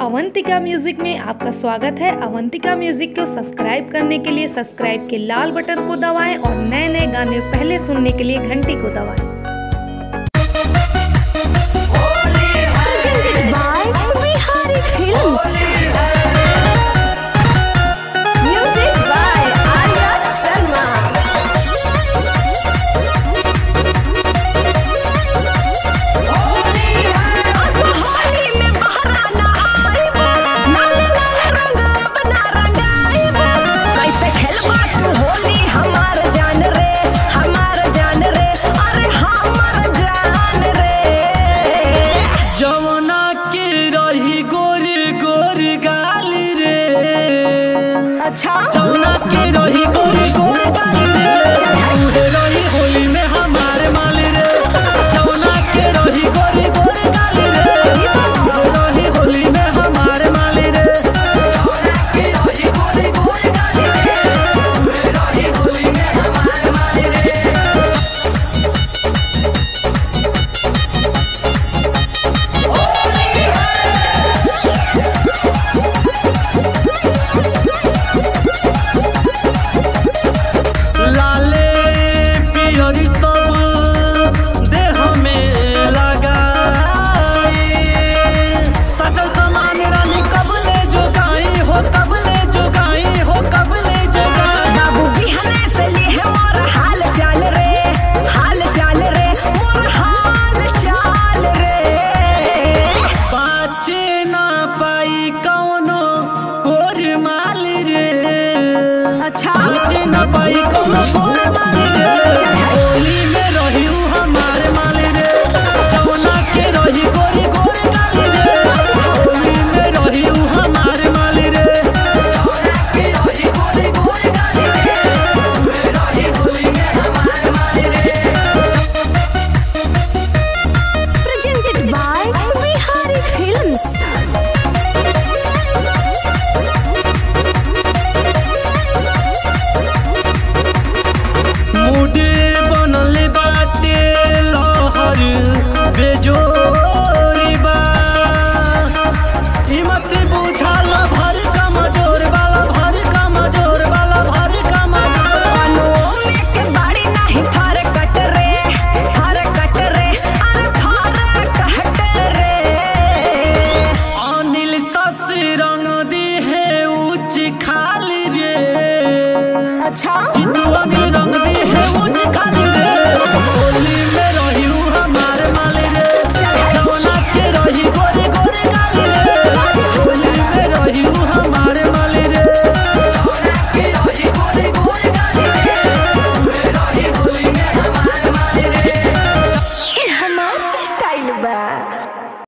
Avantika music में आपका स्वागत है। अवंतिका म्यूजिक को सब्सक्राइब करने के लिए सब्सक्राइब के लाल बटन को दबाएं और नए नए गाने पहले सुनने के लिए घंटी को दबाएं। अच्छा जौना के रही गोरी गोरी गाली रे उहे रही होली में हमारे माली रे। जौना के रही गोरी गोरी गाली रे उहे रही होली में हमारे माली रे। जौना के रही गोरी गोरी गाली रे उहे रही होली में हमारे माली रे। अच्छा न पाई कोनो